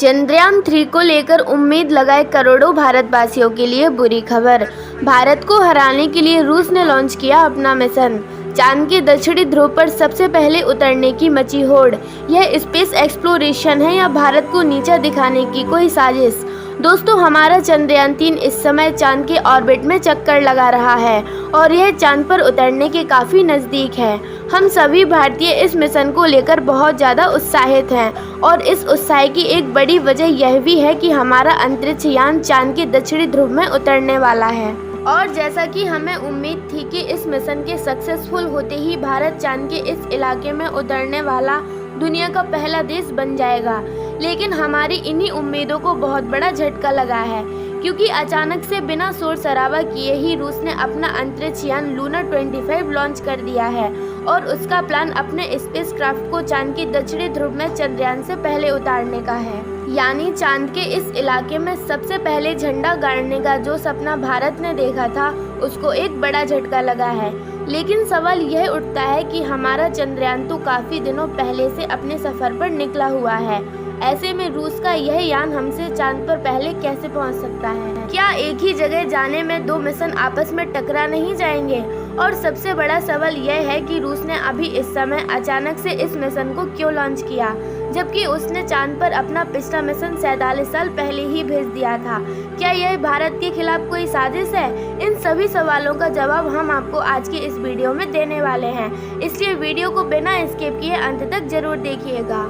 चंद्रयान-3 को लेकर उम्मीद लगाए करोड़ों भारतवासियों के लिए बुरी खबर। भारत को हराने के लिए रूस ने लॉन्च किया अपना मिशन। चांद के दक्षिणी ध्रुव पर सबसे पहले उतरने की मची होड़। यह स्पेस एक्सप्लोरेशन है या भारत को नीचा दिखाने की कोई साजिश? दोस्तों, हमारा चंद्रयान-3 इस समय चांद के ऑर्बिट में चक्कर लगा रहा है और यह चांद पर उतरने के काफ़ी नज़दीक है। हम सभी भारतीय इस मिशन को लेकर बहुत ज़्यादा उत्साहित हैं और इस उत्साह की एक बड़ी वजह यह भी है कि हमारा अंतरिक्ष यान चांद के दक्षिणी ध्रुव में उतरने वाला है। और जैसा कि हमें उम्मीद थी कि इस मिशन के सक्सेसफुल होते ही भारत चांद के इस इलाके में उतरने वाला दुनिया का पहला देश बन जाएगा, लेकिन हमारी इन्हीं उम्मीदों को बहुत बड़ा झटका लगा है, क्योंकि अचानक से बिना शोर शराबा किए ही रूस ने अपना अंतरिक्ष यान लूनर 25 लॉन्च कर दिया है और उसका प्लान अपने स्पेसक्राफ्ट को चांद के दक्षिणी ध्रुव में चंद्रयान से पहले उतारने का है। यानी चांद के इस इलाके में सबसे पहले झंडा गाड़ने का जो सपना भारत ने देखा था, उसको एक बड़ा झटका लगा है। लेकिन सवाल यह उठता है कि हमारा चंद्रयान तो काफी दिनों पहले से अपने सफर पर निकला हुआ है। ऐसे में रूस का यह यान हमसे चांद पर पहले कैसे पहुंच सकता है? क्या एक ही जगह जाने में दो मिशन आपस में टकरा नहीं जाएंगे? और सबसे बड़ा सवाल यह है कि रूस ने अभी इस समय अचानक से इस मिशन को क्यों लॉन्च किया, जबकि उसने चांद पर अपना पिछला मिशन 47 साल पहले ही भेज दिया था। क्या यह भारत के खिलाफ कोई साजिश है? इन सभी सवालों का जवाब हम आपको आज के इस वीडियो में देने वाले हैं, इसलिए वीडियो को बिना स्किप किए अंत तक जरूर देखिएगा।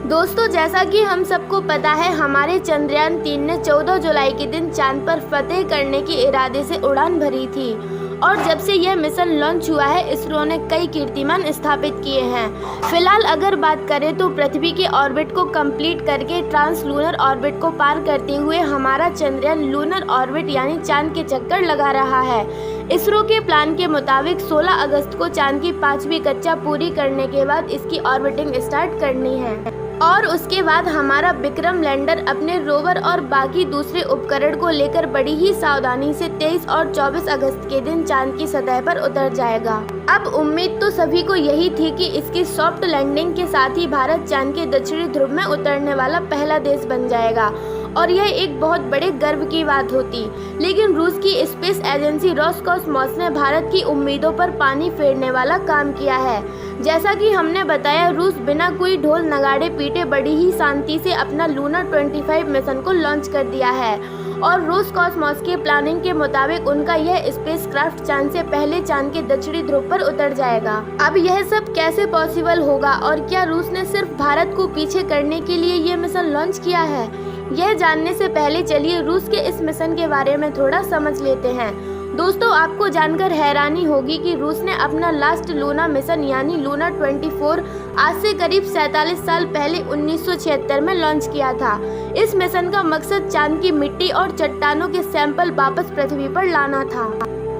दोस्तों, जैसा कि हम सबको पता है, हमारे चंद्रयान-3 ने 14 जुलाई के दिन चांद पर फतेह करने के इरादे से उड़ान भरी थी और जब से यह मिशन लॉन्च हुआ है, इसरो ने कई कीर्तिमान स्थापित किए हैं। फिलहाल अगर बात करें तो पृथ्वी के ऑर्बिट को कंप्लीट करके ट्रांस लूनर ऑर्बिट को पार करते हुए हमारा चंद्रयान लूनर ऑर्बिट यानी चांद के चक्कर लगा रहा है। इसरो के प्लान के मुताबिक 16 अगस्त को चांद की 5वीं कक्षा पूरी करने के बाद इसकी ऑर्बिटिंग स्टार्ट करनी है और उसके बाद हमारा विक्रम लैंडर अपने रोवर और बाकी दूसरे उपकरण को लेकर बड़ी ही सावधानी से 23 और 24 अगस्त के दिन चांद की सतह पर उतर जाएगा। अब उम्मीद तो सभी को यही थी कि इसकी सॉफ्ट लैंडिंग के साथ ही भारत चांद के दक्षिणी ध्रुव में उतरने वाला पहला देश बन जाएगा और यह एक बहुत बड़े गर्व की बात होती। लेकिन रूस की स्पेस एजेंसी रोसकॉसमॉस ने भारत की उम्मीदों पर पानी फेरने वाला काम किया है। जैसा कि हमने बताया, रूस बिना कोई ढोल नगाड़े पीटे बड़ी ही शांति से अपना लूनर 25 मिशन को लॉन्च कर दिया है और रोसकॉसमॉस के प्लानिंग के मुताबिक उनका यह स्पेसक्राफ्ट चांद से पहले चांद के दक्षिणी ध्रुव पर उतर जाएगा। अब यह सब कैसे पॉसिबल होगा और क्या रूस ने सिर्फ भारत को पीछे करने के लिए यह मिशन लॉन्च किया है? यह जानने से पहले चलिए रूस के इस मिशन के बारे में थोड़ा समझ लेते हैं। दोस्तों, आपको जानकर हैरानी होगी कि रूस ने अपना लास्ट लूना मिशन यानी लूनर 24 आज से करीब 47 साल पहले 1976 में लॉन्च किया था। इस मिशन का मकसद चांद की मिट्टी और चट्टानों के सैंपल वापस पृथ्वी पर लाना था।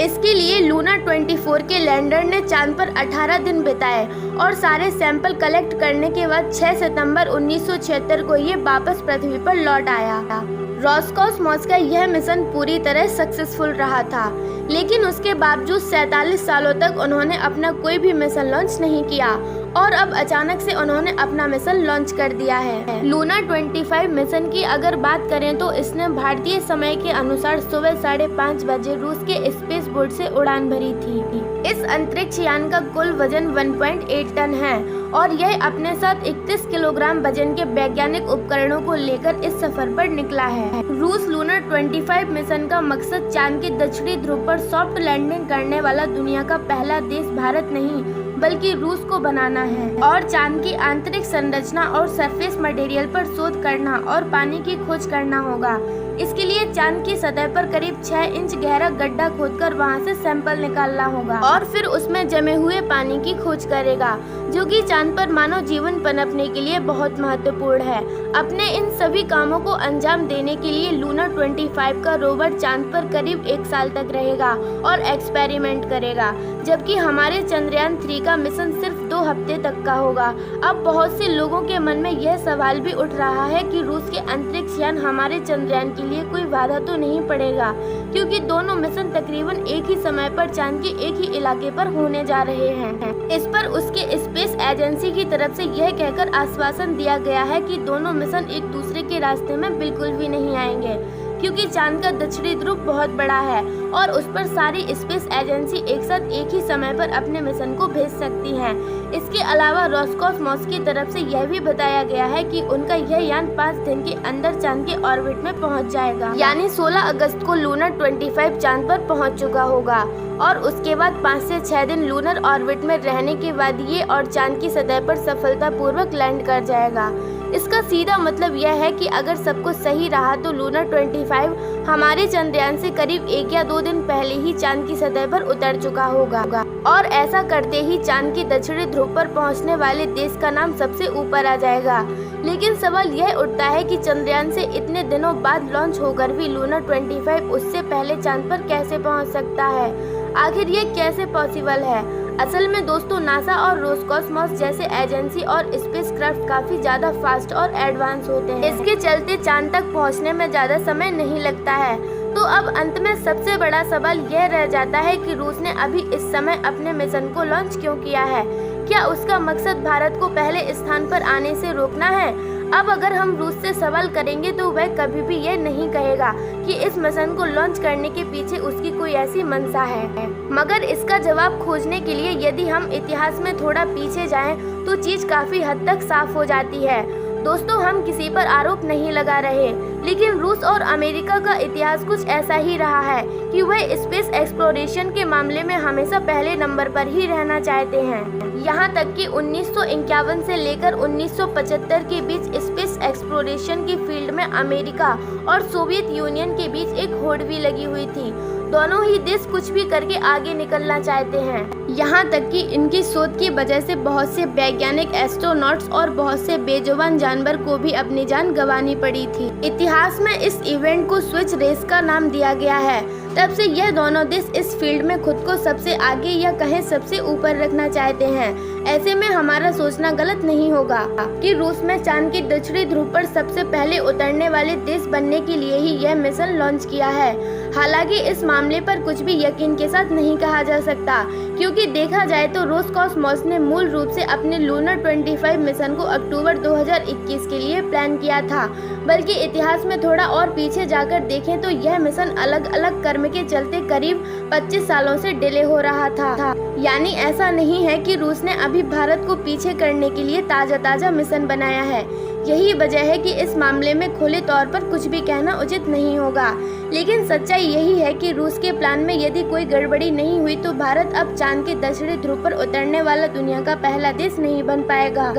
इसके लिए लूनर 24 के लैंडर ने चांद पर 18 दिन बिताए और सारे सैंपल कलेक्ट करने के बाद 6 सितंबर 1976 को ये वापस पृथ्वी पर लौट आया। रोसकॉसमॉस का यह मिशन पूरी तरह सक्सेसफुल रहा था, लेकिन उसके बावजूद 47 सालों तक उन्होंने अपना कोई भी मिशन लॉन्च नहीं किया और अब अचानक से उन्होंने अपना मिशन लॉन्च कर दिया है। लूनर 25 मिशन की अगर बात करें तो इसने भारतीय समय के अनुसार सुबह 5:30 बजे रूस के स्पेस बोर्ड से उड़ान भरी थी। इस अंतरिक्ष यान का कुल वजन 1.8 टन है और यह अपने साथ 31 किलोग्राम वजन के वैज्ञानिक उपकरणों को लेकर इस सफर पर निकला है। रूस लूनर 25 मिशन का मकसद चांद के दक्षिणी ध्रुव पर सॉफ्ट लैंडिंग करने वाला दुनिया का पहला देश भारत नहीं बल्कि रूस को बनाना है और चांद की आंतरिक संरचना और सरफेस मटेरियल पर शोध करना और पानी की खोज करना होगा। इसके लिए चांद की सतह पर करीब 6 इंच गहरा गड्ढा खोदकर वहां से सैंपल निकालना होगा और फिर उसमें जमे हुए पानी की खोज करेगा, जो कि चांद पर मानव जीवन पनपने के लिए बहुत महत्वपूर्ण है। अपने इन सभी कामों को अंजाम देने के लिए लूनर 25 का रोवर चांद पर करीब 1 साल तक रहेगा और एक्सपेरिमेंट करेगा, जबकि हमारे चंद्रयान-3 का मिशन सिर्फ 2 हफ्ते तक का होगा। अब बहुत से लोगों के मन में यह सवाल भी उठ रहा है कि रूस के अंतरिक्ष यान हमारे चंद्रयान के लिए कोई बाधा तो नहीं पड़ेगा, क्योंकि दोनों मिशन तकरीबन एक ही समय पर चांद के एक ही इलाके पर होने जा रहे हैं। इस पर उसके स्पेस एजेंसी की तरफ से यह कहकर आश्वासन दिया गया है कि दोनों मिशन एक दूसरे के रास्ते में बिल्कुल भी नहीं आएंगे, क्योंकि चांद का दक्षिणी ध्रुव बहुत बड़ा है और उस पर सारी स्पेस एजेंसी एक साथ एक ही समय पर अपने मिशन को भेज सकती हैं। इसके अलावा रोसकॉसमॉस की तरफ से यह भी बताया गया है कि उनका यह यान 5 दिन के अंदर चांद के ऑर्बिट में पहुंच जाएगा, यानी 16 अगस्त को लूनर 25 चांद पर पहुंच चुका होगा और उसके बाद 5 से 6 दिन लूनर ऑर्बिट में रहने के बाद ये और चांद की सतह पर सफलतापूर्वक लैंड कर जाएगा। इसका सीधा मतलब यह है कि अगर सब कुछ सही रहा तो लूनर 25 हमारे चंद्रयान से करीब 1 या 2 दिन पहले ही चांद की सतह पर उतर चुका होगा और ऐसा करते ही चांद की दक्षिणी ध्रुव पर पहुंचने वाले देश का नाम सबसे ऊपर आ जाएगा। लेकिन सवाल यह उठता है कि चंद्रयान से इतने दिनों बाद लॉन्च होकर भी लूनर 25 उससे पहले चांद पर कैसे पहुंच सकता है? आखिर ये कैसे पॉसिबल है? असल में दोस्तों, नासा और रोसकॉसमॉस जैसे एजेंसी और स्पेसक्राफ्ट काफी ज्यादा फास्ट और एडवांस होते हैं। इसके चलते चांद तक पहुंचने में ज्यादा समय नहीं लगता है। तो अब अंत में सबसे बड़ा सवाल यह रह जाता है कि रूस ने अभी इस समय अपने मिशन को लॉन्च क्यों किया है? क्या उसका मकसद भारत को पहले स्थान पर आने से रोकना है? अब अगर हम रूस से सवाल करेंगे तो वह कभी भी ये नहीं कहेगा कि इस मिशन को लॉन्च करने के पीछे उसकी कोई ऐसी मंशा है। मगर इसका जवाब खोजने के लिए यदि हम इतिहास में थोड़ा पीछे जाएं तो चीज काफी हद तक साफ हो जाती है। दोस्तों, हम किसी पर आरोप नहीं लगा रहे, लेकिन रूस और अमेरिका का इतिहास कुछ ऐसा ही रहा है कि वह स्पेस एक्सप्लोरेशन के मामले में हमेशा पहले नंबर पर ही रहना चाहते हैं। यहाँ तक कि 1951 से लेकर 1975 के बीच स्पेस एक्सप्लोरेशन की फील्ड में अमेरिका और सोवियत यूनियन के बीच एक होड़ भी लगी हुई थी। दोनों ही देश कुछ भी करके आगे निकलना चाहते हैं। यहाँ तक कि इनकी शोध की वजह से बहुत से वैज्ञानिक, एस्ट्रोनॉट्स और बहुत से बेजुबान जानवर को भी अपनी जान गंवानी पड़ी थी। इतिहास में इस इवेंट को स्विच रेस का नाम दिया गया है। तब से यह दोनों देश इस फील्ड में खुद को सबसे आगे या कहें सबसे ऊपर रखना चाहते हैं। ऐसे में हमारा सोचना गलत नहीं होगा कि रूस में चांद के दक्षिणी ध्रुव पर सबसे पहले उतरने वाले देश बनने के लिए ही यह मिशन लॉन्च किया है। हालांकि इस मामले पर कुछ भी यकीन के साथ नहीं कहा जा सकता, क्योंकि देखा जाए तो रोसकॉसमॉस ने मूल रूप से अपने लूनर 25 मिशन को अक्टूबर 2021 के लिए प्लान किया था। बल्कि इतिहास में थोड़ा और पीछे जाकर देखें तो यह मिशन अलग अलग कर्म के चलते करीब 25 सालों से डिले हो रहा था। यानी ऐसा नहीं है कि रूस ने अभी भारत को पीछे करने के लिए ताजा मिशन बनाया है। यही वजह है कि इस मामले में खुले तौर पर कुछ भी कहना उचित नहीं होगा। लेकिन सच्चाई यही है कि रूस के प्लान में यदि कोई गड़बड़ी नहीं हुई तो भारत अब चांद के दक्षिणी ध्रुव पर उतरने वाला दुनिया का पहला देश नहीं बन पाएगा।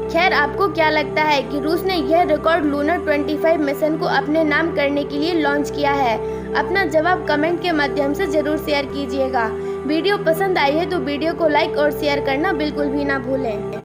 खैर, आपको क्या लगता है कि रूस ने यह रिकॉर्ड लूनर 25 मिशन को अपने नाम करने के लिए लॉन्च किया है? अपना जवाब कमेंट के माध्यम से जरूर शेयर कीजिएगा। वीडियो पसंद आई है तो वीडियो को लाइक और शेयर करना बिल्कुल भी ना भूलें।